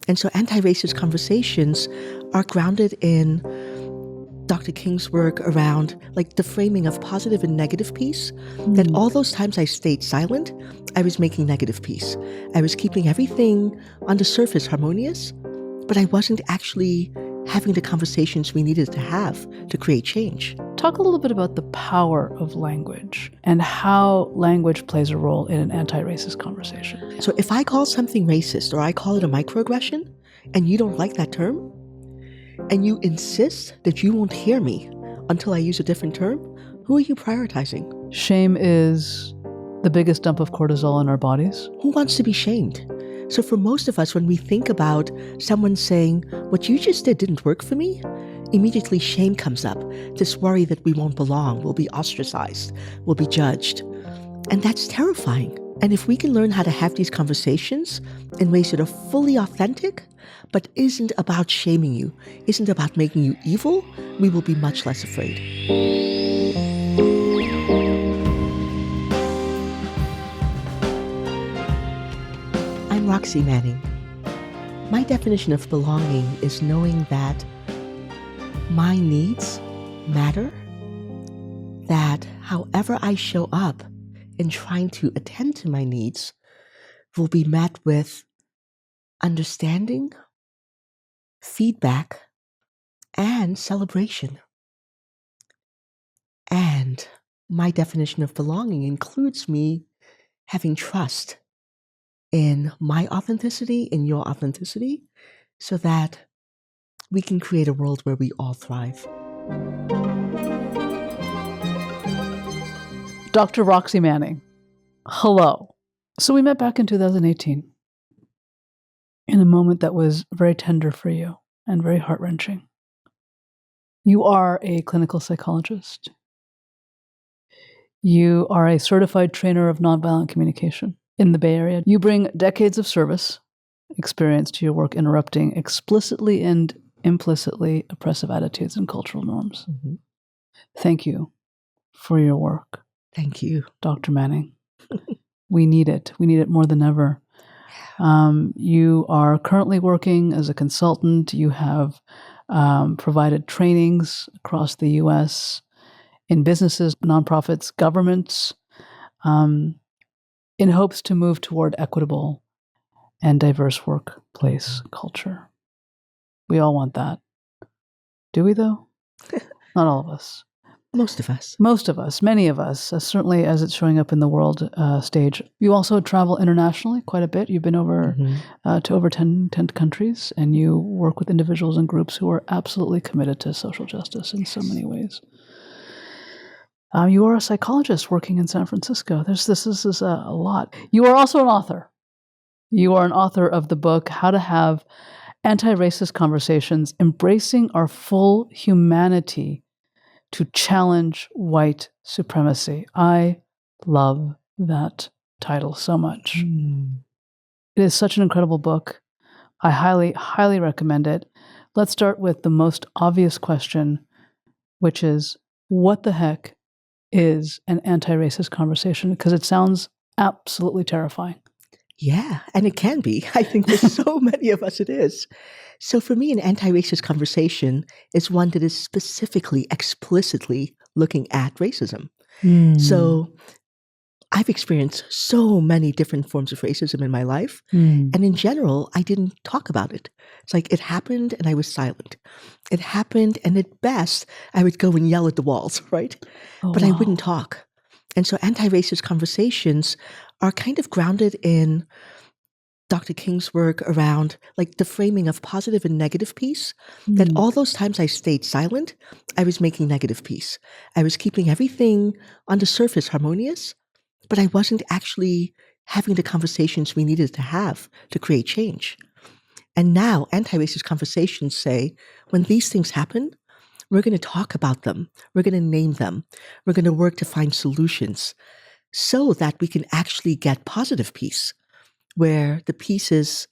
And so anti-racist conversations are grounded in Dr. King's work around like the framing of positive and negative peace, that all those times I stayed silent, I was making negative peace. I was keeping everything on the surface harmonious, but I wasn't actually having the conversations we needed to have to create change. Talk a little bit about the power of language and how language plays a role in an anti-racist conversation. So if I call something racist or I call it a microaggression and you don't like that term, and you insist that you won't hear me until I use a different term, who are you prioritizing? Shame is the biggest dump of cortisol in our bodies. Who wants to be shamed? So for most of us, when we think about someone saying, what you just did didn't work for me, immediately shame comes up, this worry that we won't belong, we'll be ostracized, we'll be judged. And that's terrifying. And if we can learn how to have these conversations in ways that are fully authentic, but isn't about shaming you, isn't about making you evil, we will be much less afraid. I'm Roxy Manning. My definition of belonging is knowing that my needs matter, that however I show up in trying to attend to my needs will be met with understanding, feedback, and celebration. And my definition of belonging includes me having trust in my authenticity, in your authenticity, so that we can create a world where we all thrive. Dr. Roxy Manning, hello. So we met back in 2018 in a moment that was very tender for you and very heart-wrenching. You are a clinical psychologist. You are a certified trainer of nonviolent communication in the Bay Area. You bring decades of service experience to your work, interrupting explicitly and implicitly oppressive attitudes and cultural norms. Mm-hmm. Thank you for your work. Thank you, Dr. Manning. We need it. We need it more than ever. You are currently working as a consultant. You have provided trainings across the U.S. in businesses, nonprofits, governments, in hopes to move toward equitable and diverse workplace culture. We all want that. Do we, though? Not all of us. Most of us. Most of us, many of us, certainly as it's showing up in the world stage. You also travel internationally quite a bit. You've been over to over 10 countries, and you work with individuals and groups who are absolutely committed to social justice in so many ways. You are a psychologist working in San Francisco. This is a lot. You are also an author. You are an author of the book, How to Have Antiracist Conversations, Embracing Our Full Humanity to Challenge White Supremacy. I love that title so much. It is such an incredible book. I highly, highly recommend it. Let's start with the most obvious question, which is, what the heck is an anti-racist conversation? Because it sounds absolutely terrifying. Yeah, and it can be. I think for so many of us it is. So for me, an anti-racist conversation is one that is specifically, explicitly looking at racism. So I've experienced so many different forms of racism in my life. And in general, I didn't talk about it. It's like it happened and I was silent. It happened and at best, I would go and yell at the walls, right? But I wouldn't talk. And so anti-racist conversations are kind of grounded in Dr. King's work around like the framing of positive and negative peace, that all those times I stayed silent, I was making negative peace. I was keeping everything on the surface harmonious, but I wasn't actually having the conversations we needed to have to create change. And now anti-racist conversations say, when these things happen, we're going to talk about them. We're going to name them. We're going to work to find solutions so that we can actually get positive peace, where the peace is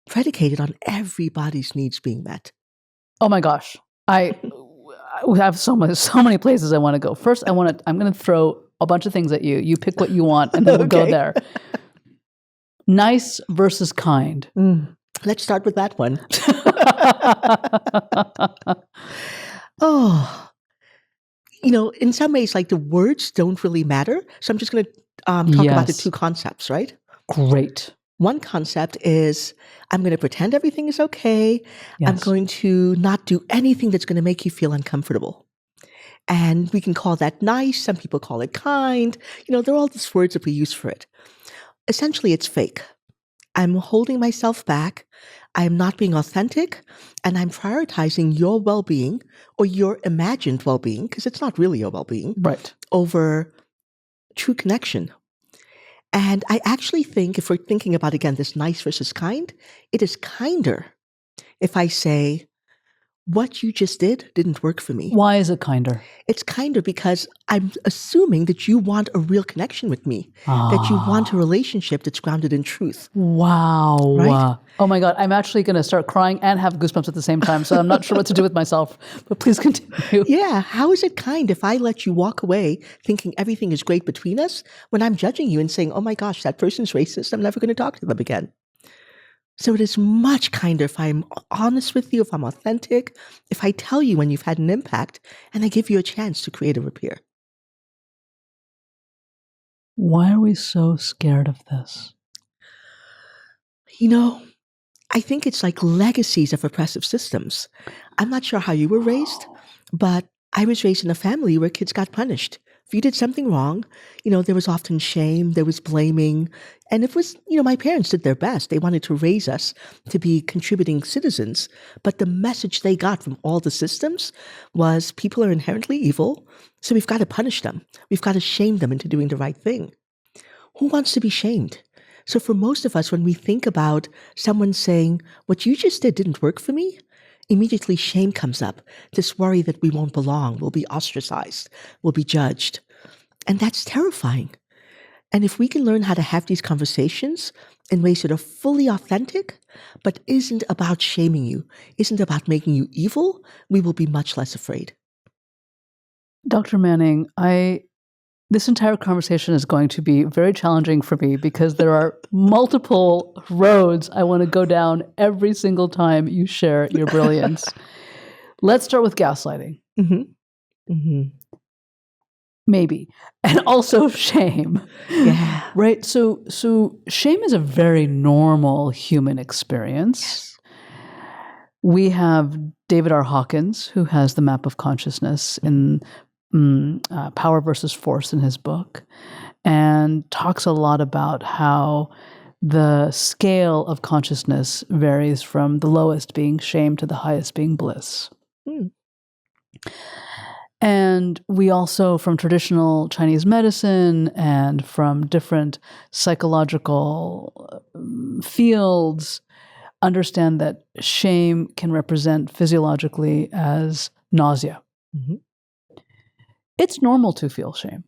predicated on everybody's needs being met. Oh my gosh. I have so many places I want to go. First, I'm going to throw a bunch of things at you. You pick what you want and then we'll go there. Nice versus kind. Let's start with that one. Oh, in some ways, like the words don't really matter. So I'm just going to talk about the Yes. two concepts, right? Great. One concept is I'm going to pretend everything is okay. I'm Yes. going to not do anything that's going to make you feel uncomfortable. And we can call that nice. Some people call it kind. There are all these words that we use for it. Essentially, it's fake. I'm holding myself back. I'm not being authentic. And I'm prioritizing your well-being or your imagined well-being, because it's not really your well-being, Right. over true connection. And I actually think if we're thinking about, again, this nice versus kind, it is kinder if I say, what you just did didn't work for me. Why is it kinder? It's kinder because I'm assuming that you want a real connection with me, that you want a relationship that's grounded in truth. Wow. Right? Oh my God. I'm actually going to start crying and have goosebumps at the same time. So I'm not sure what to do with myself, but please continue. Yeah. How is it kind if I let you walk away thinking everything is great between us when I'm judging you and saying, oh my gosh, that person's racist. I'm never going to talk to them again. So it is much kinder if I'm honest with you, if I'm authentic, if I tell you when you've had an impact and I give you a chance to create a repair. Why are we so scared of this? I think it's like legacies of oppressive systems. I'm not sure how you were raised, but I was raised in a family where kids got punished. If you did something wrong, there was often shame, there was blaming. And it was, my parents did their best. They wanted to raise us to be contributing citizens. But the message they got from all the systems was people are inherently evil, so we've got to punish them. We've got to shame them into doing the right thing. Who wants to be shamed? So for most of us, when we think about someone saying, what you just did didn't work for me, immediately shame comes up, this worry that we won't belong, we'll be ostracized, we'll be judged. And that's terrifying. And if we can learn how to have these conversations in ways that are fully authentic, but isn't about shaming you, isn't about making you evil, we will be much less afraid. Dr. Manning, this entire conversation is going to be very challenging for me because there are multiple roads I want to go down every single time you share your brilliance. Let's start with gaslighting. Mm-hmm. Mm-hmm. Maybe. And also shame. Yeah. Right? So shame is a very normal human experience. Yes. We have David R. Hawkins, who has the map of consciousness in Power versus Force in his book, and talks a lot about how the scale of consciousness varies from the lowest being shame to the highest being bliss. Mm. And we also, from traditional Chinese medicine and from different psychological fields, understand that shame can represent physiologically as nausea. Mm-hmm. It's normal to feel shame.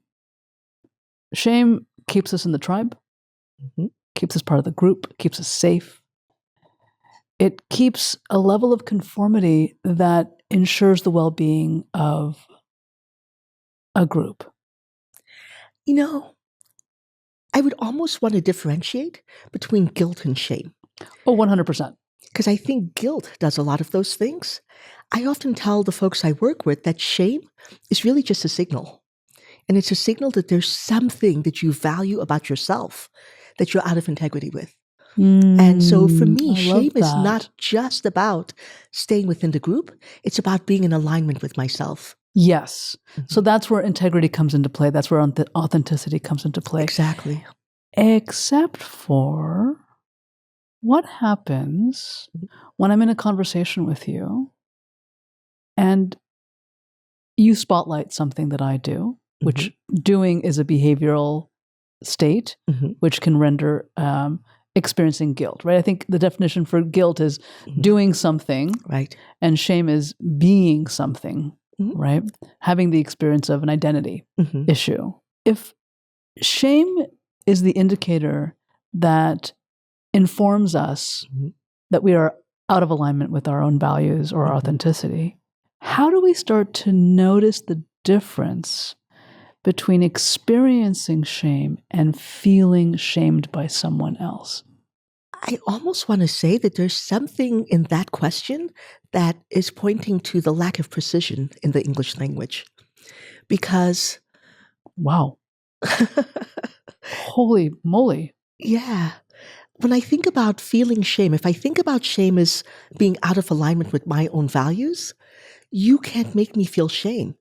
Shame keeps us in the tribe, keeps us part of the group, keeps us safe. It keeps a level of conformity that ensures the well-being of a group. I would almost want to differentiate between guilt and shame. Oh, 100%. Because I think guilt does a lot of those things. I often tell the folks I work with that shame is really just a signal. And it's a signal that there's something that you value about yourself that you're out of integrity with. And so for me, shame is not just about staying within the group. It's about being in alignment with myself. Yes. Mm-hmm. So that's where integrity comes into play. That's where authenticity comes into play. Exactly. Except for what happens when I'm in a conversation with you and you spotlight something that I do, which doing is a behavioral state, which can render experiencing guilt, right? I think the definition for guilt is doing something, right? And shame is being something, right? Having the experience of an identity issue. If shame is the indicator that informs us that we are out of alignment with our own values or our authenticity, how do we start to notice the difference between experiencing shame and feeling shamed by someone else? I almost want to say that there's something in that question that is pointing to the lack of precision in the English language. Because, Wow. Holy moly. yeah, when I think about feeling shame, if I think about shame as being out of alignment with my own values, you can't make me feel shame.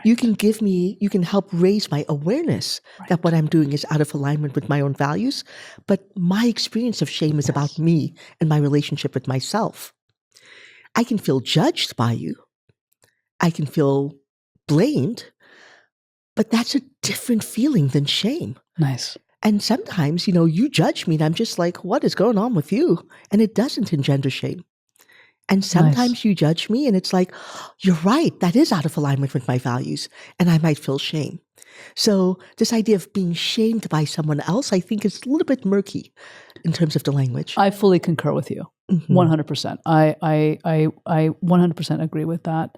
You can help raise my awareness that what I'm doing is out of alignment with my own values, but my experience of shame is about me and my relationship with myself. I can feel judged by you. I can feel blamed, but that's a different feeling than shame. Nice. And sometimes, you judge me and I'm just like, what is going on with you? And it doesn't engender shame. And sometimes you judge me and it's like, you're right, that is out of alignment with my values. And I might feel shame. So this idea of being shamed by someone else, I think is a little bit murky in terms of the language. I fully concur with you. 100%. I 100% agree with that.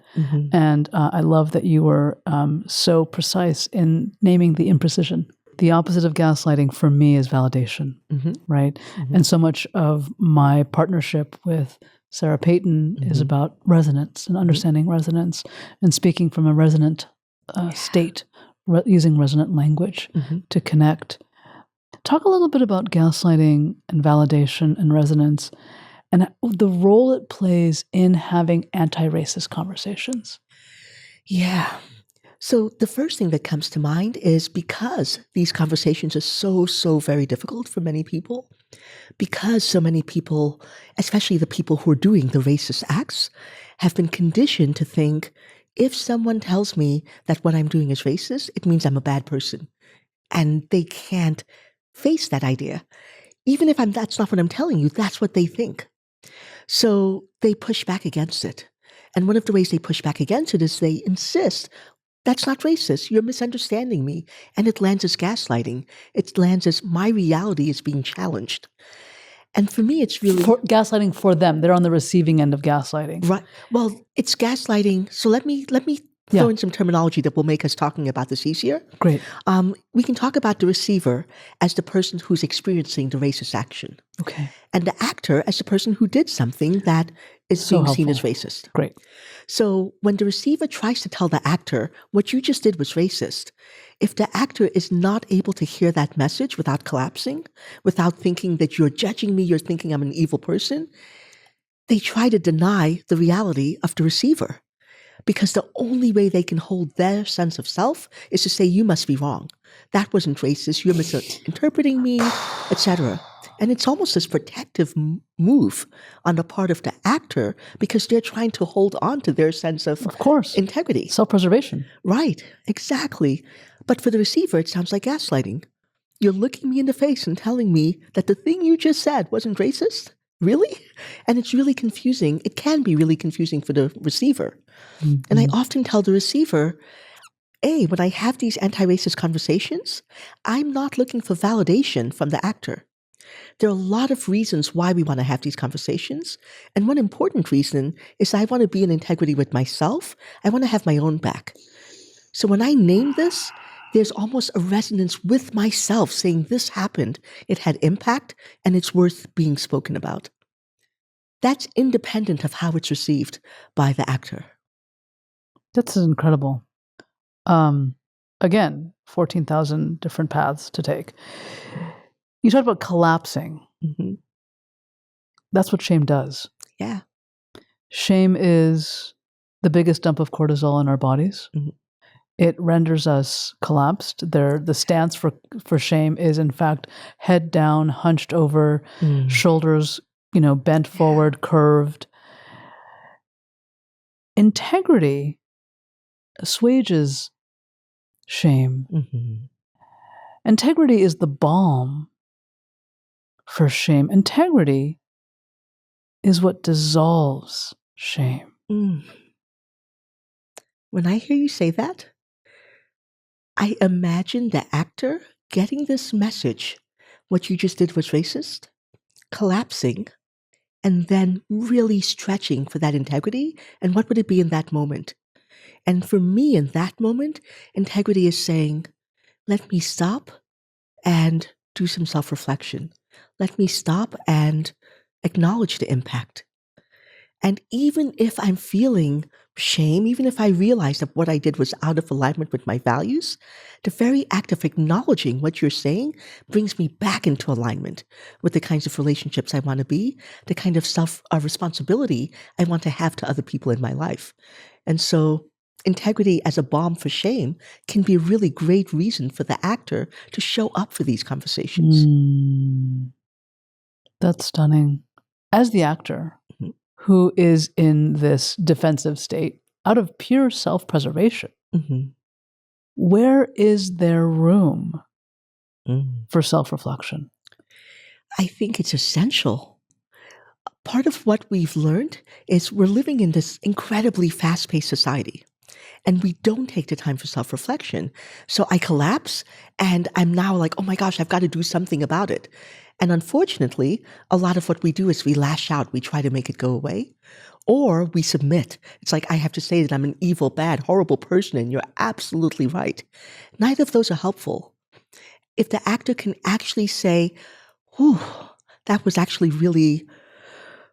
And I love that you were so precise in naming the imprecision. The opposite of gaslighting for me is validation, right? And so much of my partnership with Sarah Payton is about resonance and understanding resonance and speaking from a resonant state, using resonant language to connect. Talk a little bit about gaslighting and validation and resonance and the role it plays in having anti-racist conversations. Yeah. So the first thing that comes to mind is because these conversations are so very difficult for many people, because so many people, especially the people who are doing the racist acts, have been conditioned to think, if someone tells me that what I'm doing is racist, it means I'm a bad person. And they can't face that idea. Even if that's not what I'm telling you, that's what they think. So they push back against it. And one of the ways they push back against it is they insist, that's not racist. You're misunderstanding me. And it lands as gaslighting. It lands as my reality is being challenged. And for me, it's really... gaslighting for them. They're on the receiving end of gaslighting. Right. Well, it's gaslighting. So let me throw in some terminology that will make us talking about this easier. Great. We can talk about the receiver as the person who's experiencing the racist action. Okay. And the actor as the person who did something that is being seen as racist. Great. So when the receiver tries to tell the actor, what you just did was racist, if the actor is not able to hear that message without collapsing, without thinking that you're judging me, you're thinking I'm an evil person, they try to deny the reality of the receiver. Because the only way they can hold their sense of self is to say, you must be wrong. That wasn't racist. You're misinterpreting me, etc. And it's almost this protective move on the part of the actor because they're trying to hold on to their sense of integrity. Self-preservation. Right, exactly. But for the receiver, it sounds like gaslighting. You're looking me in the face and telling me that the thing you just said wasn't racist? Really? And it's really confusing. It can be really confusing for the receiver. And I often tell the receiver, when I have these anti-racist conversations, I'm not looking for validation from the actor. There are a lot of reasons why we want to have these conversations. And one important reason is I want to be in integrity with myself. I want to have my own back. So when I name this, there's almost a resonance with myself saying this happened, it had impact, and it's worth being spoken about. That's independent of how it's received by the actor. That's incredible. Again, 14,000 different paths to take. You talked about collapsing. That's what shame does. Yeah. Shame is the biggest dump of cortisol in our bodies. It renders us collapsed. The stance for shame is, in fact, head down, hunched over, shoulders, bent forward, curved. Integrity assuages shame. Integrity is the balm for shame. Integrity is what dissolves shame. When I hear you say that, I imagine the actor getting this message, what you just did was racist, collapsing, and then really stretching for that integrity. And what would it be in that moment? And for me, in that moment, integrity is saying, let me stop and do some self-reflection. Let me stop and acknowledge the impact. And even if I'm feeling shame, even if I realize that what I did was out of alignment with my values, the very act of acknowledging what you're saying brings me back into alignment with the kinds of relationships I want to be, the kind of self responsibility I want to have to other people in my life. And so integrity as a balm for shame can be a really great reason for the actor to show up for these conversations. That's stunning. As the actor, Mhm. who is in this defensive state out of pure self-preservation, Mhm. where is there room Mm. for self-reflection? I think it's essential. Part of what we've learned is we're living in this incredibly fast-paced society, and we don't take the time for self-reflection. So I collapse, and I'm now like, oh my gosh, I've got to do something about it. And unfortunately, a lot of what we do is we lash out, we try to make it go away, or we submit. It's like, I have to say that I'm an evil, bad, horrible person, and you're absolutely right. Neither of those are helpful. If the actor can actually say, whew, that was actually really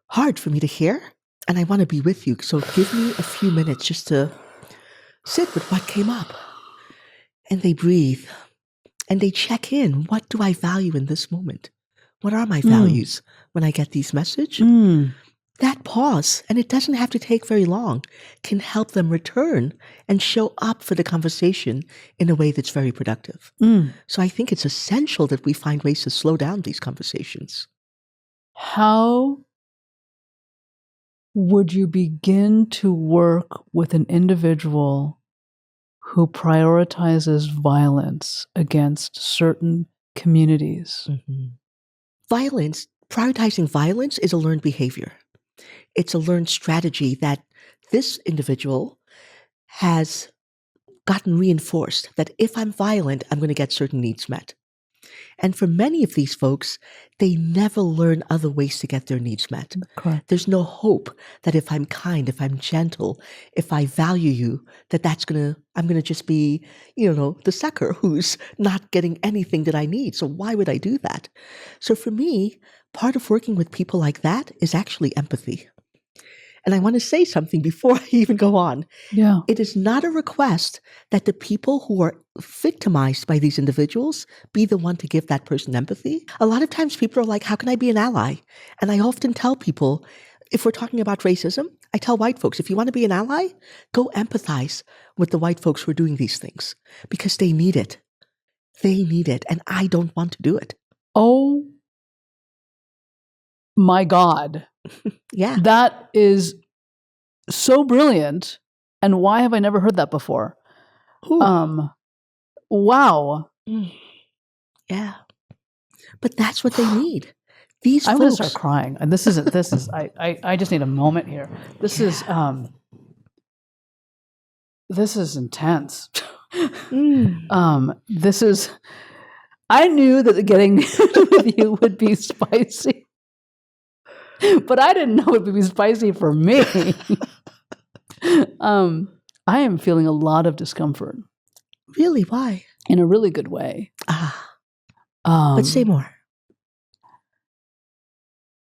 hard for me to hear, and I want to be with you. So give me a few minutes just to sit with what came up. And they breathe and they check in. What do I value in this moment? What are my values when I get these messages? That pause, and it doesn't have to take very long, can help them return and show up for the conversation in a way that's very productive. So I think it's essential that we find ways to slow down these conversations. How would you begin to work with an individual who prioritizes violence against certain communities? Prioritizing violence is a learned behavior. It's a learned strategy that this individual has gotten reinforced that if I'm violent, I'm going to get certain needs met. And for many of these folks, they never learn other ways to get their needs met. Correct. There's no hope that if I'm kind, if I'm gentle, if I value you, I'm going to just be, the sucker who's not getting anything that I need. So why would I do that? So for me, part of working with people like that is actually empathy. And I want to say something before I even go on. Yeah. It is not a request that the people who are victimized by these individuals be the one to give that person empathy. A lot of times people are like, how can I be an ally? And I often tell people, if we're talking about racism, I tell white folks, if you want to be an ally, go empathize with the white folks who are doing these things because they need it. They need it. And I don't want to do it. Oh my God. Yeah. That is so brilliant. And why have I never heard that before? Ooh. Wow. Yeah. But that's what they need. These I'm folks. going to start crying. And this is, I just need a moment here. This is intense. This is, I knew that getting with you would be spicy. But I didn't know it would be spicy for me. I am feeling a lot of discomfort. Really? Why? In a really good way. But say more.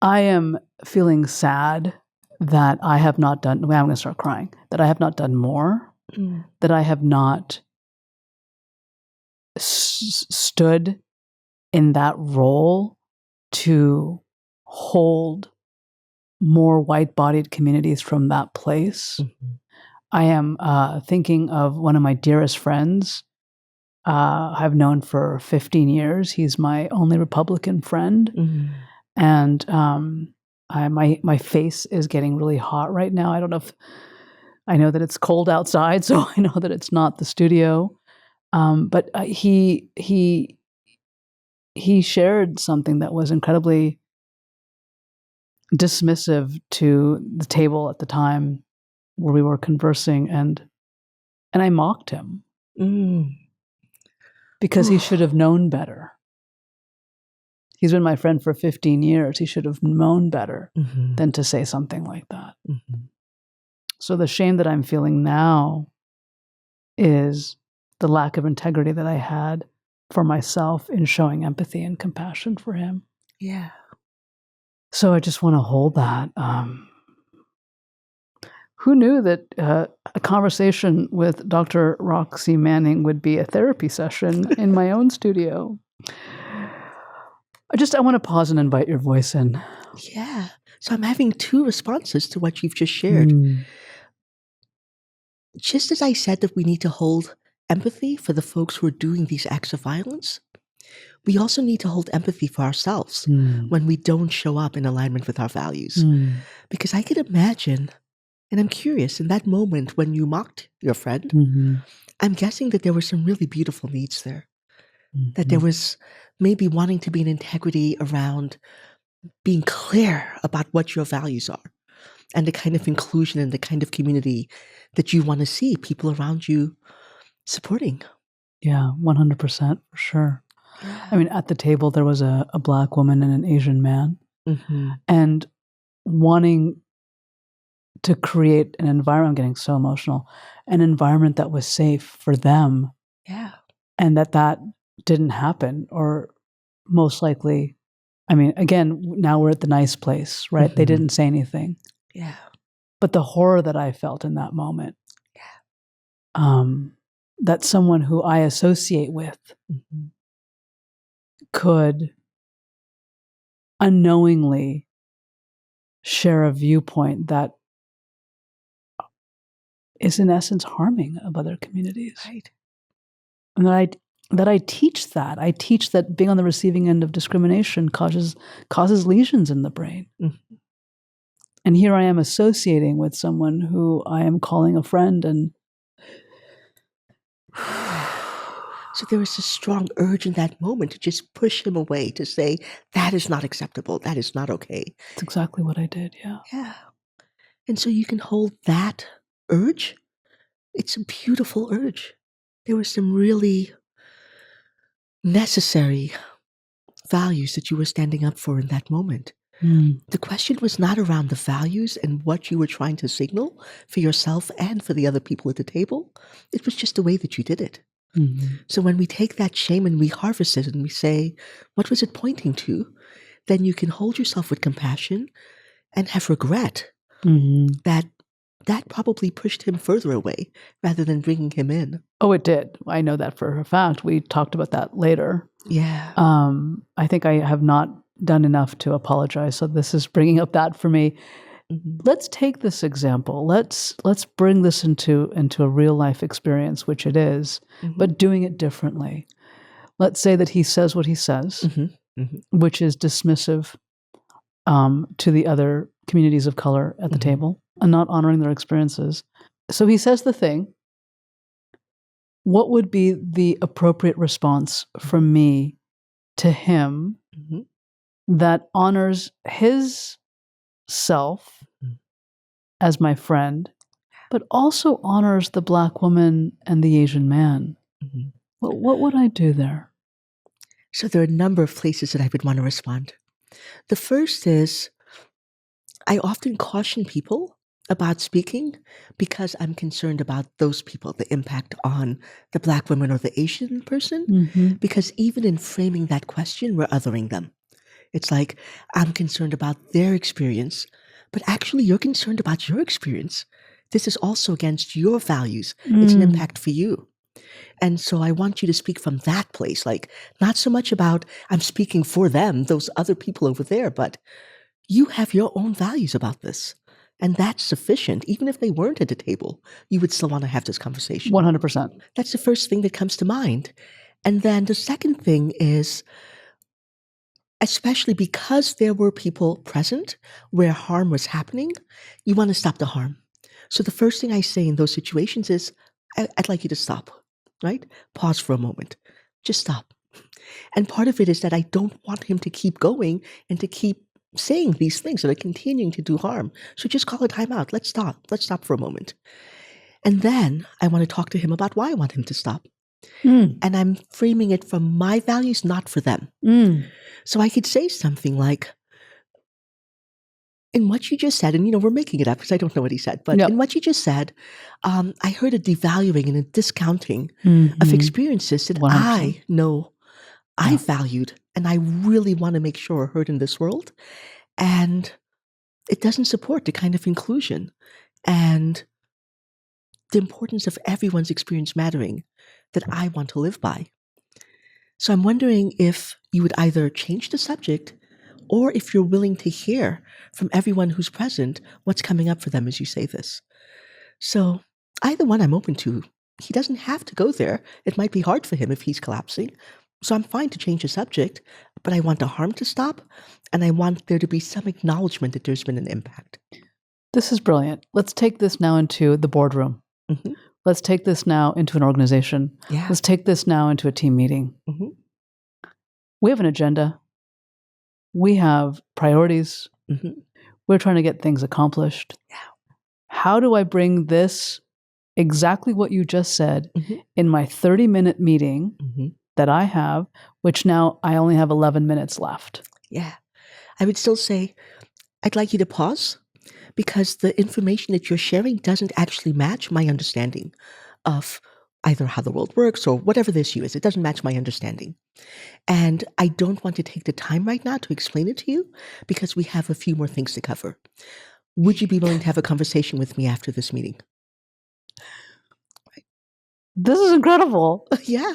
I am feeling sad that I have not done, well, I'm going to start crying, that I have not done more, that I have not stood in that role to hold more white-bodied communities from that place. I am thinking of one of my dearest friends I've known for 15 years. He's my only Republican friend. And my face is getting really hot right now. I don't know if I know that it's cold outside, so I know that it's not the studio. But he shared something that was incredibly dismissive to the table at the time where we were conversing, and I mocked him because he should have known better. He's been my friend for 15 years. He should have known better than to say something like that. So the shame that I'm feeling now is the lack of integrity that I had for myself in showing empathy and compassion for him. Yeah. So I just want to hold that. Who knew that a conversation with Dr. Roxy Manning would be a therapy session in my own studio? I want to pause and invite your voice in. Yeah. So I'm having two responses to what you've just shared. Just as I said that we need to hold empathy for the folks who are doing these acts of violence, we also need to hold empathy for ourselves when we don't show up in alignment with our values. Because I could imagine, and I'm curious, in that moment when you mocked your friend, I'm guessing that there were some really beautiful needs there. That there was maybe wanting to be in integrity around being clear about what your values are and the kind of inclusion and the kind of community that you want to see people around you supporting. Yeah, 100% for sure. I mean, at the table, there was a Black woman and an Asian man. And wanting to create an environment, I'm getting so emotional, an environment that was safe for them. Yeah. And that didn't happen, or most likely, I mean, again, now we're at the nice place, right? They didn't say anything. Yeah. But the horror that I felt in that moment, that someone who I associate with could unknowingly share a viewpoint that is in essence harming of other communities. Right. And that I teach that. I teach that being on the receiving end of discrimination causes lesions in the brain. And here I am associating with someone who I am calling a friend, and so there was a strong urge in that moment to just push him away, to say, that is not acceptable. That is not okay. That's exactly what I did. Yeah. Yeah. And so you can hold that urge. It's a beautiful urge. There were some really necessary values that you were standing up for in that moment. The question was not around the values and what you were trying to signal for yourself and for the other people at the table. It was just the way that you did it. So when we take that shame and we harvest it and we say, what was it pointing to? Then you can hold yourself with compassion and have regret that probably pushed him further away rather than bringing him in. Oh, it did. I know that for a fact. We talked about that later. Yeah. I think I have not done enough to apologize. So this is bringing up that for me. Let's take this example. Let's bring this into a real life experience, which it is, but doing it differently. Let's say that he says what he says, which is dismissive to the other communities of color at the table and not honoring their experiences. So he says the thing. What would be the appropriate response from me to him that honors his self as my friend, but also honors the Black woman and the Asian man? What would I do there? So there are a number of places that I would want to respond. The first is, I often caution people about speaking because I'm concerned about those people, the impact on the Black woman or the Asian person, because even in framing that question, we're othering them. It's like, I'm concerned about their experience, but actually you're concerned about your experience. This is also against your values. It's an impact for you. And so I want you to speak from that place, like not so much about I'm speaking for them, those other people over there, but you have your own values about this. And that's sufficient. Even if they weren't at the table, you would still want to have this conversation. 100%. That's the first thing that comes to mind. And then the second thing is, especially because there were people present where harm was happening, you want to stop the harm. So the first thing I say in those situations is, I'd like you to stop, right? Pause for a moment. Just stop. And part of it is that I don't want him to keep going and to keep saying these things that are continuing to do harm. So just call a timeout. Let's stop. Let's stop for a moment. And then I want to talk to him about why I want him to stop. And I'm framing it from my values, not for them. So I could say something like, in what you just said, and we're making it up because I don't know what he said, but in what you just said, I heard a devaluing and a discounting of experiences that 100%. I know I valued and I really want to make sure are heard in this world. And it doesn't support the kind of inclusion and the importance of everyone's experience mattering that I want to live by. So I'm wondering if you would either change the subject or if you're willing to hear from everyone who's present what's coming up for them as you say this. So either one I'm open to. He doesn't have to go there. It might be hard for him if he's collapsing. So I'm fine to change the subject, but I want the harm to stop, and I want there to be some acknowledgement that there's been an impact. This is brilliant. Let's take this now into the boardroom. Mm-hmm. Let's take this now into an organization. Yeah. Let's take this now into a team meeting. Mm-hmm. We have an agenda. We have priorities. Mm-hmm. We're trying to get things accomplished. Yeah. How do I bring this, exactly what you just said, in my 30-minute meeting that I have, which now I only have 11 minutes left? Yeah. I would still say, I'd like you to pause, because the information that you're sharing doesn't actually match my understanding of either how the world works or whatever the issue is. It doesn't match my understanding. And I don't want to take the time right now to explain it to you because we have a few more things to cover. Would you be willing to have a conversation with me after this meeting? This is incredible. Yeah.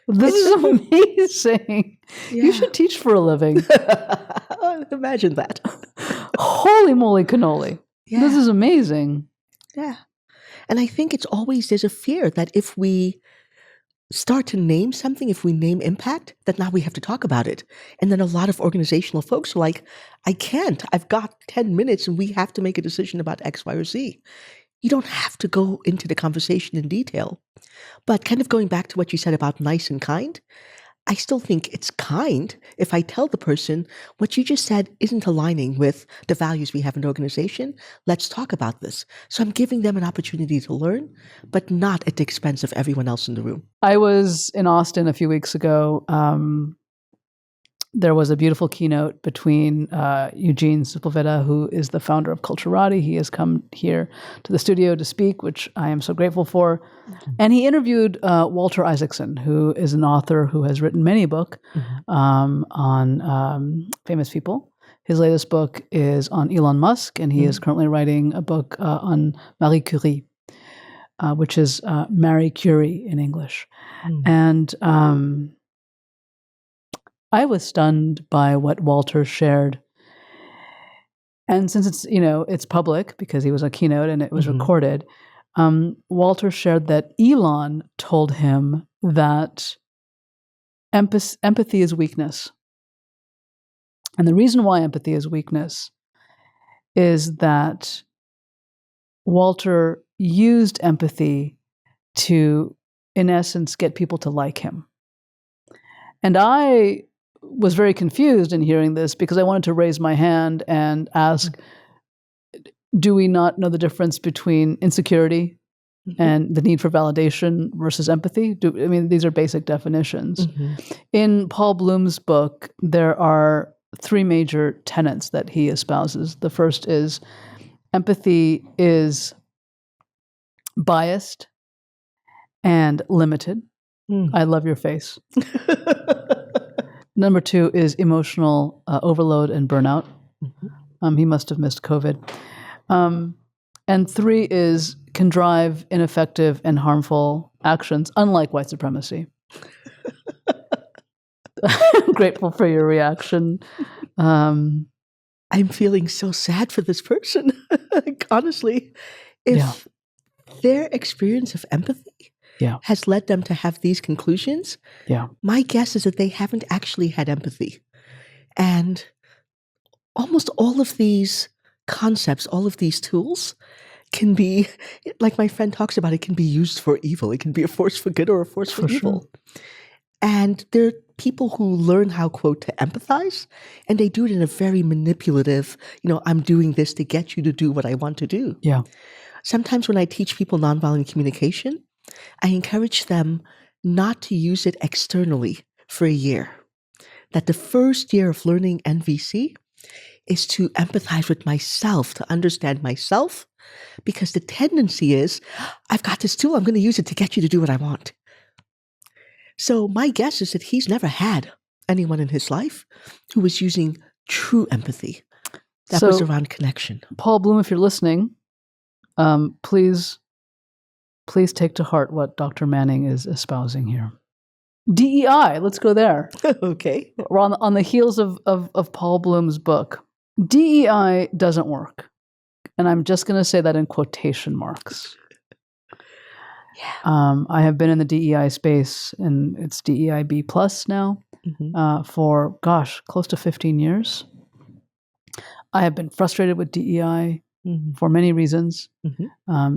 This is amazing. Yeah. You should teach for a living. Imagine that. Holy moly cannoli. Yeah. This is amazing. Yeah. And I think there's a fear that if we start to name something, if we name impact, that now we have to talk about it. And then a lot of organizational folks are like, I can't. I've got 10 minutes and we have to make a decision about X, Y, or Z. You don't have to go into the conversation in detail. But kind of going back to what you said about nice and kind, I still think it's kind if I tell the person what you just said isn't aligning with the values we have in the organization. Let's talk about this. So I'm giving them an opportunity to learn, but not at the expense of everyone else in the room. I was in Austin a few weeks ago. There was a beautiful keynote between Eugene Sepulveda, who is the founder of Culturati. He has come here to the studio to speak, which I am so grateful for. Mm-hmm. And he interviewed Walter Isaacson, who is an author who has written many books on famous people. His latest book is on Elon Musk, and he is currently writing a book on Marie Curie, which is Marie Curie in English. And I was stunned by what Walter shared. And since it's public because he was a keynote and it was recorded, Walter shared that Elon told him that empathy is weakness. And the reason why empathy is weakness is that Walter used empathy to, in essence, get people to like him. And I was very confused in hearing this because I wanted to raise my hand and ask, do we not know the difference between insecurity and the need for validation versus empathy? These are basic definitions. In Paul Bloom's book, there are three major tenets that he espouses. The first is empathy is biased and limited. I love your face. Number two is emotional overload and burnout. He must have missed COVID. And three is can drive ineffective and harmful actions, unlike white supremacy. I'm grateful for your reaction. I'm feeling so sad for this person. Honestly, if their experience of empathy has led them to have these conclusions, my guess is that they haven't actually had empathy. And almost all of these concepts, all of these tools can be, like my friend talks about, it can be used for evil. It can be a force for good or a force for evil. Sure. And there are people who learn how, quote, to empathize, and they do it in a very manipulative, I'm doing this to get you to do what I want to do. Yeah. Sometimes when I teach people nonviolent communication, I encourage them not to use it externally for a year. That the first year of learning NVC is to empathize with myself, to understand myself, because the tendency is, I've got this tool, I'm going to use it to get you to do what I want. So my guess is that he's never had anyone in his life who was using true empathy that was around connection. Paul Bloom, if you're listening, please take to heart what Dr. Manning is espousing here. DEI, let's go there. Okay. We're on the heels of Paul Bloom's book. DEI doesn't work. And I'm just going to say that in quotation marks. Yeah. I have been in the DEI space, and it's DEIB plus now, for, close to 15 years. I have been frustrated with DEI for many reasons,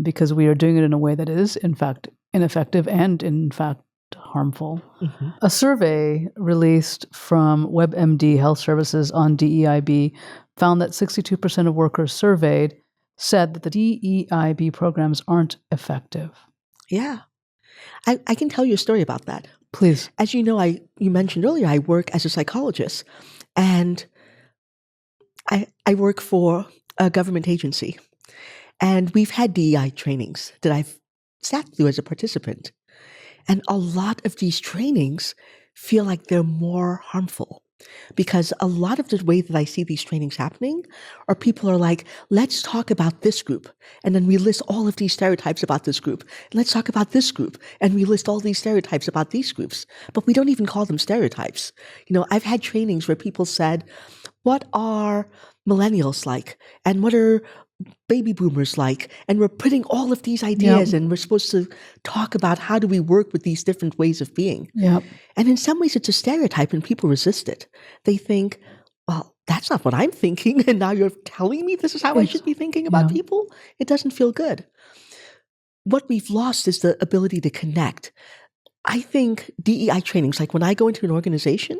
because we are doing it in a way that is, in fact, ineffective and, in fact, harmful. A survey released from WebMD Health Services on DEIB found that 62% of workers surveyed said that the DEIB programs aren't effective. Yeah. I can tell you a story about that. Please. As you know, you mentioned earlier, I work as a psychologist, and I work for a government agency, and we've had DEI trainings that I've sat through as a participant. And a lot of these trainings feel like they're more harmful, because a lot of the way that I see these trainings happening are people are like, let's talk about this group. And then we list all of these stereotypes about this group. Let's talk about this group. And we list all these stereotypes about these groups. But we don't even call them stereotypes. I've had trainings where people said, what are millennials like? And what are baby boomers like? And we're putting all of these ideas and we're supposed to talk about how do we work with these different ways of being. Yep. And in some ways it's a stereotype and people resist it. They think, well, that's not what I'm thinking. And now you're telling me this is how I should be thinking about people? It doesn't feel good. What we've lost is the ability to connect. I think DEI trainings, like when I go into an organization,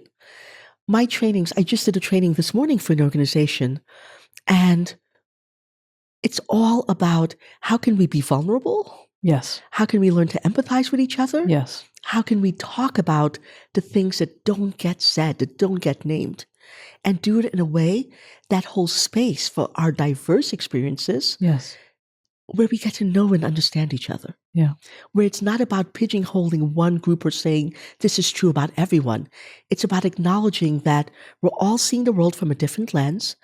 my trainings, I just did a training this morning for an organization, and it's all about how can we be vulnerable? Yes. How can we learn to empathize with each other? Yes. How can we talk about the things that don't get said, that don't get named, and do it in a way that holds space for our diverse experiences? Yes. Where we get to know and understand each other. Yeah. Where it's not about pigeonholing one group or saying this is true about everyone. It's about acknowledging that we're all seeing the world from a different lens,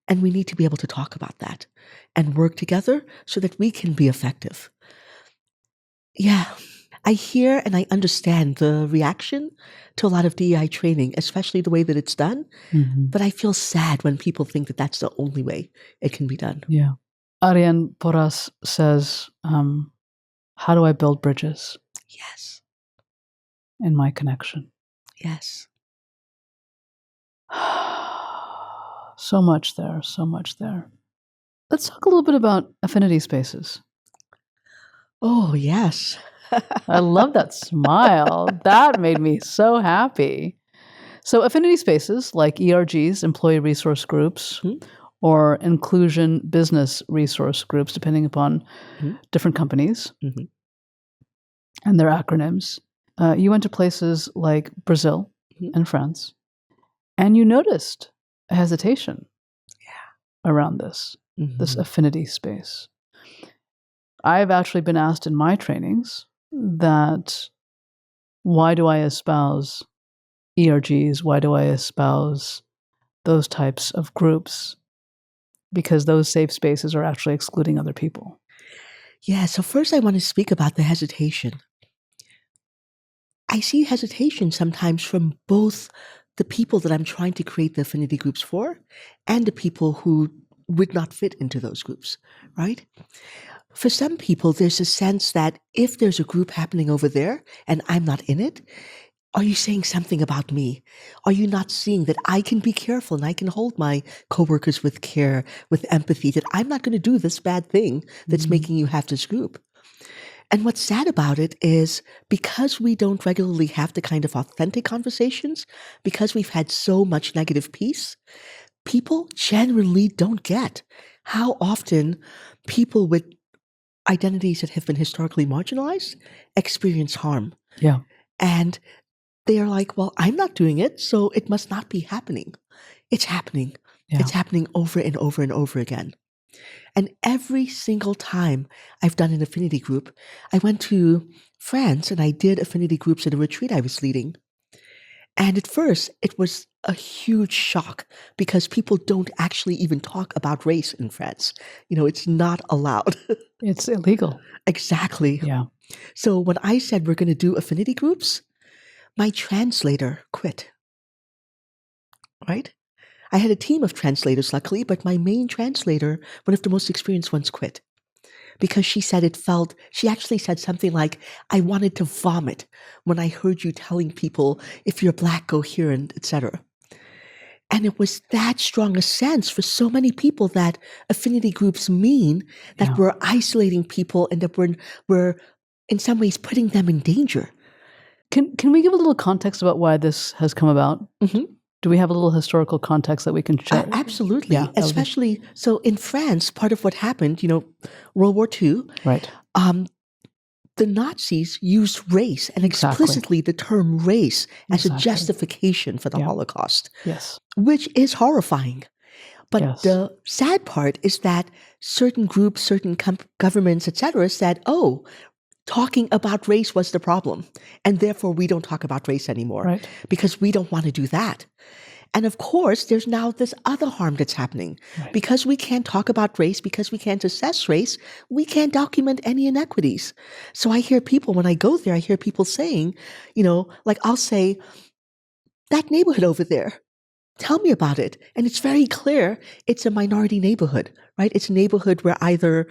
and we need to be able to talk about that and work together so that we can be effective. Yeah, I hear and I understand the reaction to a lot of DEI training, especially the way that it's done. But I feel sad when people think that that's the only way it can be done. Yeah. Ariane Porras says, how do I build bridges? Yes. In my connection. Yes. So much there, so much there. Let's talk a little bit about affinity spaces. Oh, yes. I love that smile. That made me so happy. So affinity spaces like ERGs, employee resource groups, or inclusion business resource groups, depending upon different companies and their acronyms. You went to places like Brazil and France, and you noticed a hesitation around this affinity space. I've actually been asked in my trainings that why do I espouse ERGs? Why do I espouse those types of groups? Because those safe spaces are actually excluding other people. Yeah, so first I want to speak about the hesitation. I see hesitation sometimes from both the people that I'm trying to create the affinity groups for and the people who would not fit into those groups, right? For some people, there's a sense that if there's a group happening over there and I'm not in it, are you saying something about me? Are you not seeing that I can be careful and I can hold my coworkers with care, with empathy, that I'm not going to do this bad thing that's making you have this group? And what's sad about it is because we don't regularly have the kind of authentic conversations, because we've had so much negative peace, people genuinely don't get how often people with identities that have been historically marginalized experience harm. Yeah. And they are like, well, I'm not doing it, so it must not be happening. It's happening. Yeah. It's happening over and over and over again. And every single time I've done an affinity group, I went to France and I did affinity groups at a retreat I was leading. And at first, it was a huge shock because people don't actually even talk about race in France. It's not allowed. It's illegal. Exactly. Yeah. So when I said we're going to do affinity groups, my translator quit, right? I had a team of translators, luckily, but my main translator, one of the most experienced ones, quit because she actually said something like, I wanted to vomit when I heard you telling people, if you're Black, go here, and etc. And it was that strong a sense for so many people that affinity groups mean that we're isolating people and that we're in some ways putting them in danger. Can we give a little context about why this has come about? Mm-hmm. Do we have a little historical context that we can share? Absolutely. Yeah, especially, so in France, part of what happened, World War II, right. The Nazis used race and explicitly the term race as a justification for the Holocaust. Yes. Which is horrifying. But the sad part is that certain groups, certain governments, etc., said, talking about race was the problem. And therefore, we don't talk about race anymore because we don't want to do that. And of course, there's now this other harm that's happening. Because we can't talk about race, because we can't assess race, we can't document any inequities. So I hear people, when I go there, I hear people saying, like I'll say, that neighborhood over there, tell me about it. And it's very clear it's a minority neighborhood, right? It's a neighborhood where either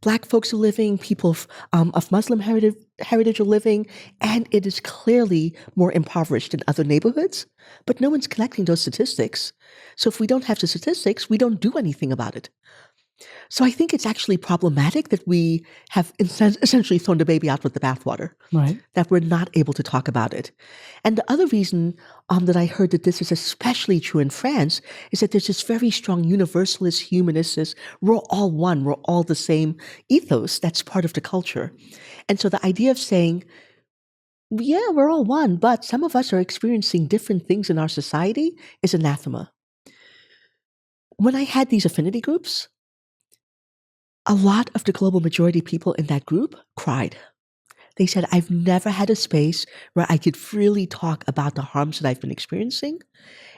Black folks are living, people of Muslim heritage are living, and it is clearly more impoverished than other neighborhoods. But no one's collecting those statistics. So if we don't have the statistics, we don't do anything about it. So I think it's actually problematic that we have essentially thrown the baby out with the bathwater, that we're not able to talk about it. And the other reason that I heard that this is especially true in France is that there's this very strong universalist, humanist, we're all one, we're all the same ethos that's part of the culture. And so the idea of saying, yeah, we're all one, but some of us are experiencing different things in our society is anathema. When I had these affinity groups, a lot of the global majority people in that group cried. They said, I've never had a space where I could freely talk about the harms that I've been experiencing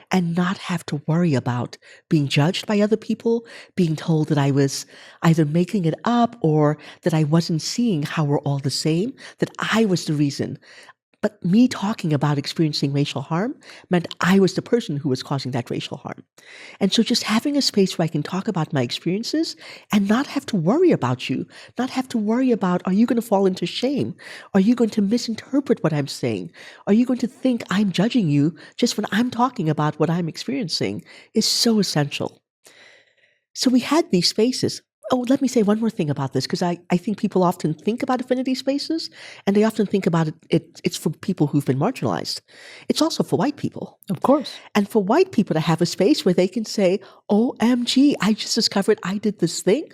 and not have to worry about being judged by other people, being told that I was either making it up or that I wasn't seeing how we're all the same, that I was the reason. But me talking about experiencing racial harm meant I was the person who was causing that racial harm. And so just having a space where I can talk about my experiences and not have to worry about you, not have to worry about, are you going to fall into shame? Are you going to misinterpret what I'm saying? Are you going to think I'm judging you just when I'm talking about what I'm experiencing is so essential. So we had these spaces. Oh, let me say one more thing about this, because I think people often think about affinity spaces, and they often think about it's for people who've been marginalized. It's also for white people. Of course. And for white people to have a space where they can say, OMG, I just discovered I did this thing,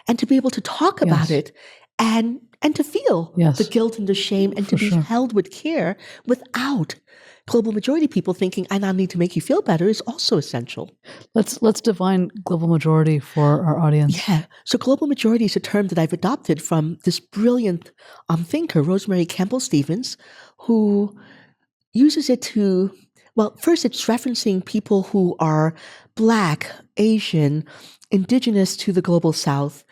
and to be able to talk about it and to feel the guilt and the shame and to be held with care without global majority people thinking, I now need to make you feel better is also essential. Let's define global majority for our audience. Yeah. So global majority is a term that I've adopted from this brilliant thinker, Rosemary Campbell Stevens, who uses it to, well, first it's referencing people who are Black, Asian, indigenous to the global South,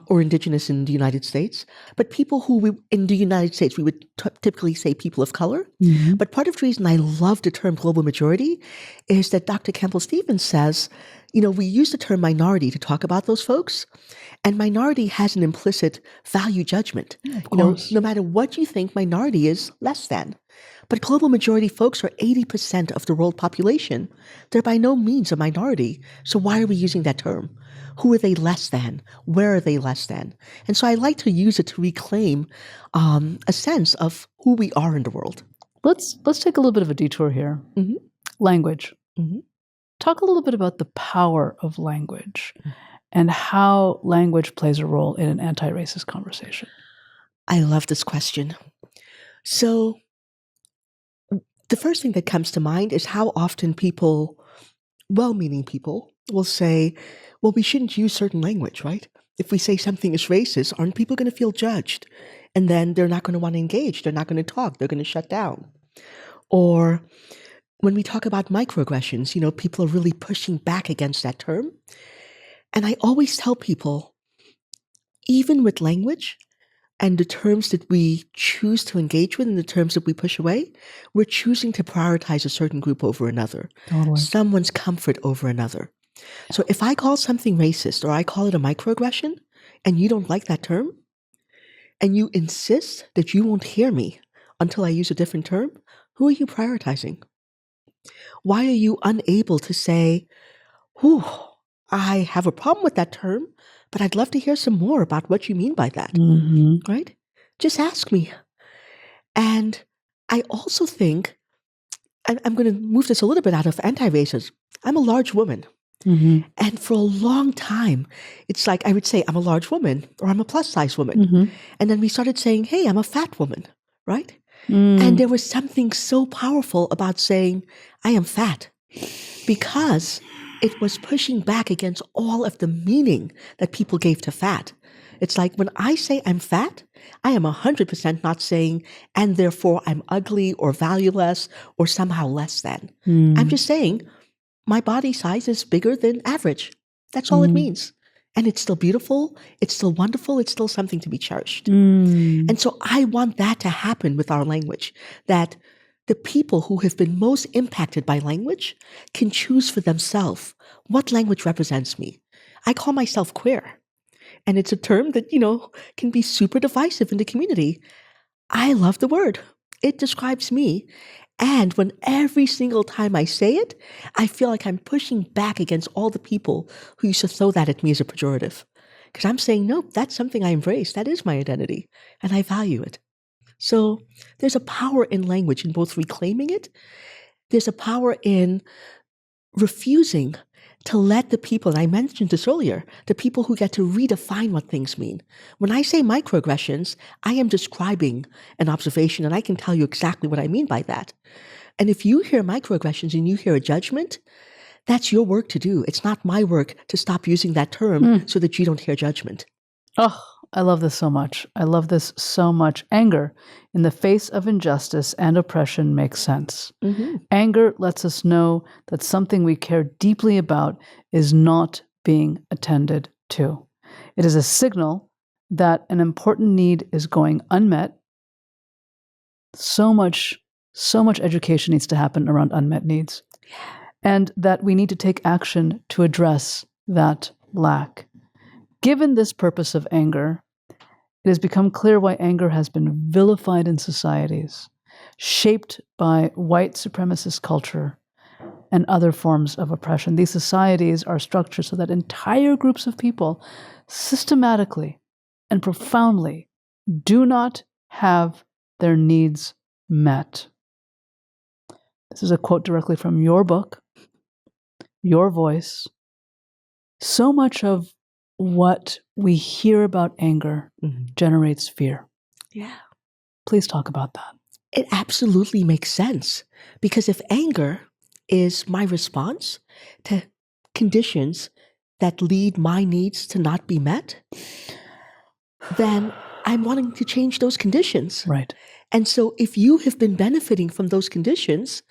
or indigenous in the United States, but people who in the United States, we would typically say people of color. Mm-hmm. But part of the reason I love the term global majority is that Dr. Campbell Stevens says, we use the term minority to talk about those folks, and minority has an implicit value judgment. No matter what you think, minority is less than. But global majority folks are 80% of the world population. They're by no means a minority. So why are we using that term? Who are they less than? Where are they less than? And so I like to use it to reclaim a sense of who we are in the world. Let's take a little bit of a detour here. Mm-hmm. Language. Mm-hmm. Talk a little bit about the power of language and how language plays a role in an anti-racist conversation. I love this question. So the first thing that comes to mind is how often people, well-meaning people, will say, well, we shouldn't use certain language, right? If we say something is racist, aren't people going to feel judged? And then they're not going to want to engage. They're not going to talk. They're going to shut down. Or when we talk about microaggressions, people are really pushing back against that term. And I always tell people, even with language and the terms that we choose to engage with and the terms that we push away, we're choosing to prioritize a certain group over another, Totally. someone's comfort over another. So if I call something racist or I call it a microaggression and you don't like that term and you insist that you won't hear me until I use a different term, who are you prioritizing? Why are you unable to say, I have a problem with that term, but I'd love to hear some more about what you mean by that, right? Just ask me. And I also think, I'm going to move this a little bit out of anti-racism. I'm a large woman. And for a long time, it's like I would say, I'm a large woman or I'm a plus size woman. And then we started saying, hey, I'm a fat woman, right? And there was something so powerful about saying, I am fat, because it was pushing back against all of the meaning that people gave to fat. It's like when I say I'm fat, I am 100% not saying, and therefore I'm ugly or valueless or somehow less than. I'm just saying my body size is bigger than average. That's all it means. And it's still beautiful. It's still wonderful. It's still something to be cherished. And so I want that to happen with our language, that the people who have been most impacted by language can choose for themselves what language represents me. I call myself queer. And it's a term that, can be super divisive in the community. I love the word. It describes me. And when every single time I say it, I feel like I'm pushing back against all the people who used to throw that at me as a pejorative. Because I'm saying, no, that's something I embrace. That is my identity. And I value it. So there's a power in language in both reclaiming it. There's a power in refusing to let the people, and I mentioned this earlier, the people who get to redefine what things mean. When I say microaggressions, I am describing an observation, and I can tell you exactly what I mean by that. And if you hear microaggressions and you hear a judgment, that's your work to do. It's not my work to stop using that term so that you don't hear judgment. Oh, I love this so much. I love this so much. Anger in the face of injustice and oppression makes sense. Anger lets us know that something we care deeply about is not being attended to. It is a signal that an important need is going unmet. So much education needs to happen around unmet needs. And that we need to take action to address that lack. Given this purpose of anger, it has become clear why anger has been vilified in societies, shaped by white supremacist culture and other forms of oppression. These societies are structured so that entire groups of people systematically and profoundly do not have their needs met. This is a quote directly from your book, Your Voice. So much of what we hear about anger generates fear. Yeah. Please talk about that. It absolutely makes sense, because if anger is my response to conditions that lead my needs to not be met, then I'm wanting to change those conditions. Right. And so if you have been benefiting from those conditions,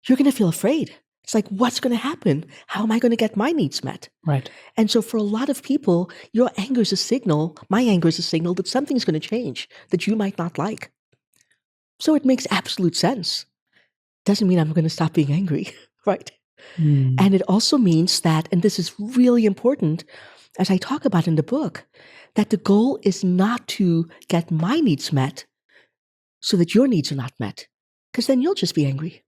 you're going to feel afraid. It's like, what's going to happen? How am I going to get my needs met? Right. And so for a lot of people, your anger is a signal, my anger is a signal that something's going to change that you might not like. So it makes absolute sense. Doesn't mean I'm going to stop being angry, right? And it also means that, and this is really important, as I talk about in the book, that the goal is not to get my needs met so that your needs are not met, because then you'll just be angry.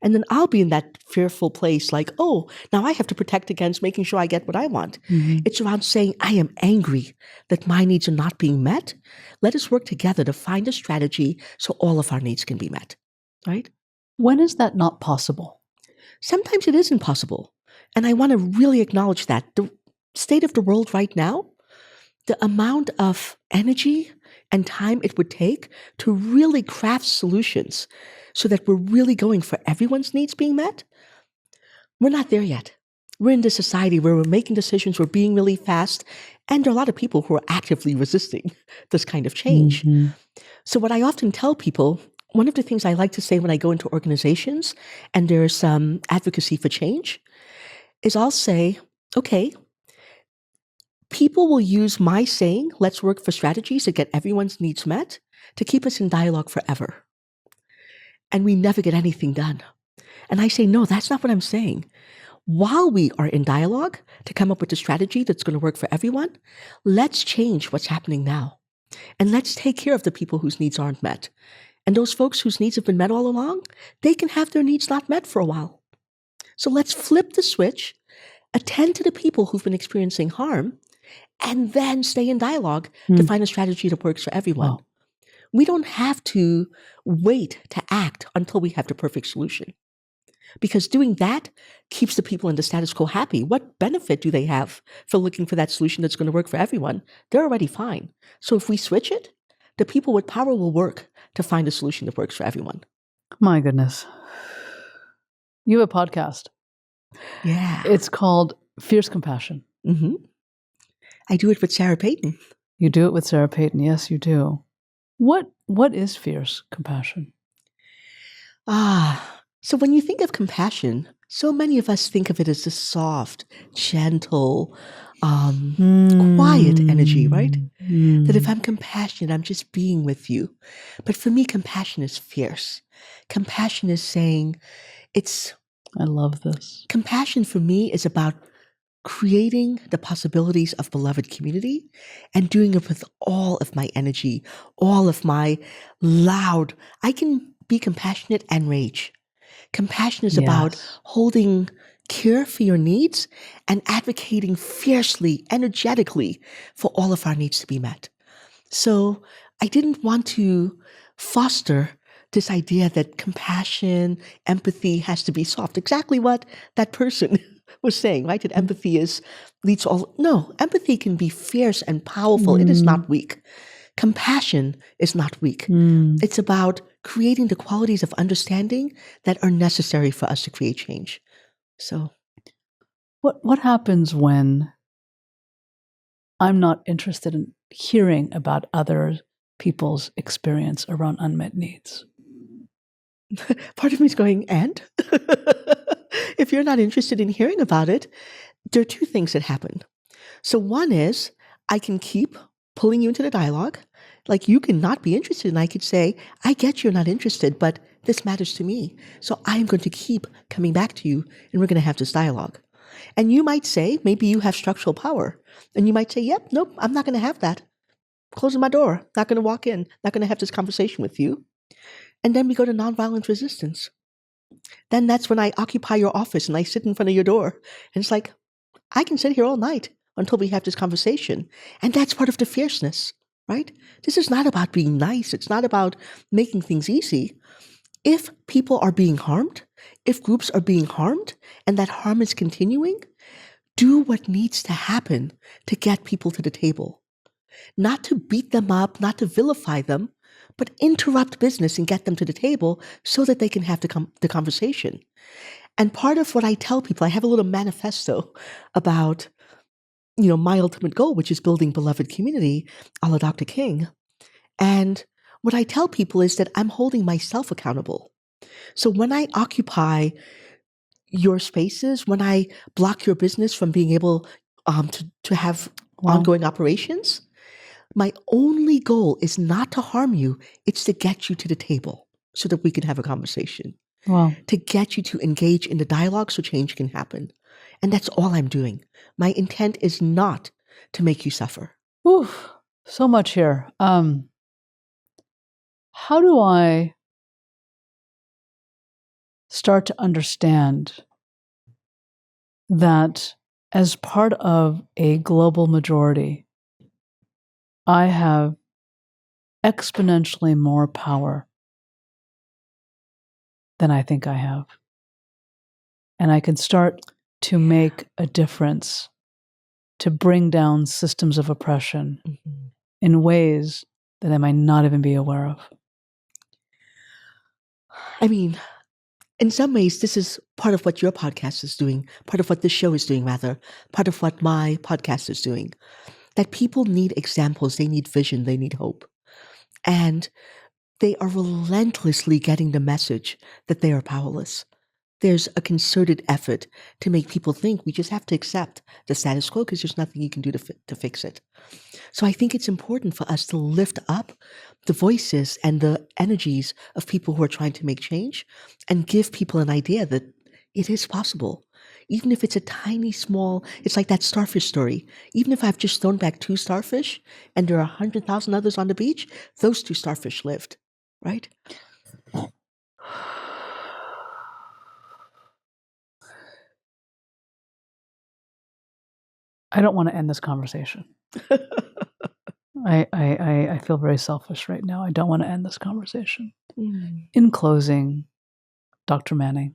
And then I'll be in that fearful place like, oh, now I have to protect against making sure I get what I want. It's around saying, I am angry that my needs are not being met. Let us work together to find a strategy so all of our needs can be met, right? When is that not possible? Sometimes it is impossible. And I want to really acknowledge that. The state of the world right now, the amount of energy and time it would take to really craft solutions so that we're really going for everyone's needs being met, we're not there yet. We're in this society where we're making decisions, we're being really fast, and there are a lot of people who are actively resisting this kind of change. So what I often tell people one of the things I like to say when I go into organizations and there's some advocacy for change is I'll say, okay, people will use my saying, let's work for strategies to get everyone's needs met, to keep us in dialogue forever. And we never get anything done. And I say, no, that's not what I'm saying. While we are in dialogue to come up with a strategy that's going to work for everyone, let's change what's happening now. And let's take care of the people whose needs aren't met. And those folks whose needs have been met all along, they can have their needs not met for a while. So let's flip the switch, attend to the people who've been experiencing harm, and then stay in dialogue to find a strategy that works for everyone. Wow. We don't have to wait to act until we have the perfect solution. Because doing that keeps the people in the status quo happy. What benefit do they have for looking for that solution that's going to work for everyone? They're already fine. So if we switch it, the people with power will work to find a solution that works for everyone. My goodness. You have a podcast. Yeah. It's called Fierce Compassion. Mm-hmm. I do it with Sarah Payton. You do it with Sarah Payton. Yes, you do. What is fierce compassion? So when you think of compassion, so many of us think of it as this soft, gentle, quiet energy, right? That if I'm compassionate, I'm just being with you. But for me, compassion is fierce. Compassion is saying I love this. Compassion for me is about creating the possibilities of beloved community and doing it with all of my energy, all of my loud. I can be compassionate and rage. Compassion is about holding care for your needs and advocating fiercely, energetically for all of our needs to be met. So I didn't want to foster this idea that compassion, empathy has to be soft. Exactly what that person was saying, right? That empathy leads to all. No, empathy can be fierce and powerful. It is not weak. Compassion is not weak. It's about creating the qualities of understanding that are necessary for us to create change. So, what happens when I'm not interested in hearing about other people's experience around unmet needs? Part of me is going, and? If you're not interested in hearing about it, there are two things that happen. So one is I can keep pulling you into the dialogue. Like you can not be interested, and I could say, I get you're not interested, but this matters to me. So I'm going to keep coming back to you, and we're going to have this dialogue. And you might say, maybe you have structural power. And you might say, yep, nope, I'm not going to have that. Closing my door, not going to walk in, not going to have this conversation with you. And then we go to nonviolent resistance. Then that's when I occupy your office and I sit in front of your door. And it's like, I can sit here all night until we have this conversation. And that's part of the fierceness, right? This is not about being nice. It's not about making things easy. If people are being harmed, if groups are being harmed, and that harm is continuing, do what needs to happen to get people to the table. Not to beat them up, not to vilify them, but interrupt business and get them to the table so that they can have the conversation. And part of what I tell people, I have a little manifesto about, my ultimate goal, which is building beloved community, a la Dr. King. And what I tell people is that I'm holding myself accountable. So when I occupy your spaces, when I block your business from being able to have ongoing operations, my only goal is not to harm you. It's to get you to the table so that we can have a conversation. Wow. To get you to engage in the dialogue so change can happen. And that's all I'm doing. My intent is not to make you suffer. Oof, so much here. How do I start to understand that as part of a global majority, I have exponentially more power than I think I have. And I can start to make a difference, to bring down systems of oppression in ways that I might not even be aware of. I mean, in some ways, this is part of what your podcast is doing, part of what this show is doing, rather, part of what my podcast is doing. That people need examples, they need vision, they need hope. And they are relentlessly getting the message that they are powerless. There's a concerted effort to make people think we just have to accept the status quo because there's nothing you can do to fix it. So I think it's important for us to lift up the voices and the energies of people who are trying to make change and give people an idea that it is possible. Even if it's a tiny, small, it's like that starfish story. Even if I've just thrown back 2 starfish and there are 100,000 others on the beach, those 2 starfish lived, right? I don't want to end this conversation. I feel very selfish right now. I don't want to end this conversation. In closing, Dr. Manning,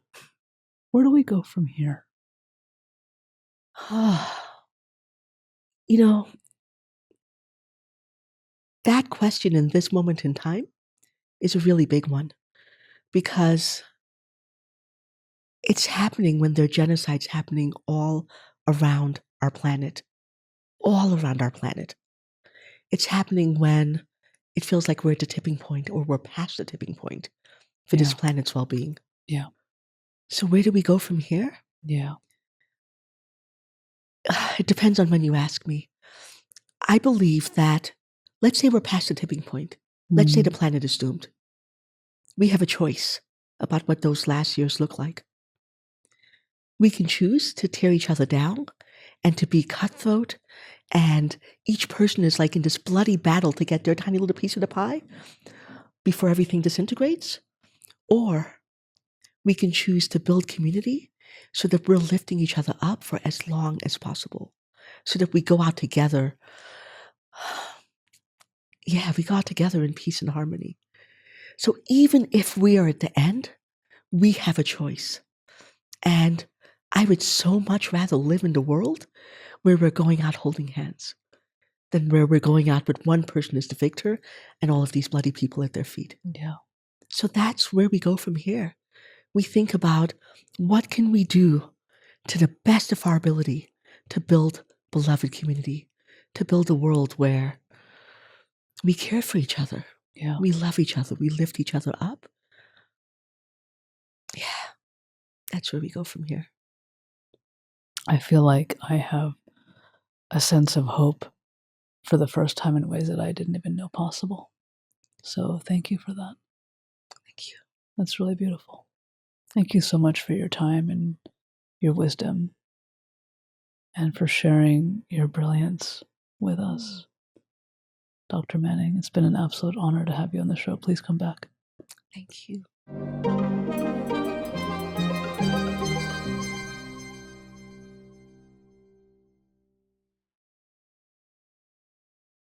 where do we go from here? You know, that question in this moment in time is a really big one because it's happening when there are genocides happening all around our planet. All around our planet. It's happening when it feels like we're at the tipping point or we're past the tipping point for this planet's well-being. Yeah. So where do we go from here? Yeah. It depends on when you ask me. I believe that, let's say we're past the tipping point. Let's say the planet is doomed. We have a choice about what those last years look like. We can choose to tear each other down and to be cutthroat, and each person is like in this bloody battle to get their tiny little piece of the pie before everything disintegrates. Or we can choose to build community so that we're lifting each other up for as long as possible, so that we go out together. We go out together in peace and harmony. So even if we are at the end, we have a choice. And I would so much rather live in the world where we're going out holding hands than where we're going out with one person as the victor and all of these bloody people at their feet. Yeah. So that's where we go from here. We think about what can we do to the best of our ability to build beloved community, to build a world where we care for each other. Yeah. We love each other. We lift each other up. Yeah. That's where we go from here. I feel like I have a sense of hope for the first time in ways that I didn't even know possible. So thank you for that. Thank you. That's really beautiful. Thank you so much for your time and your wisdom and for sharing your brilliance with us. Dr. Manning, it's been an absolute honor to have you on the show. Please come back. Thank you.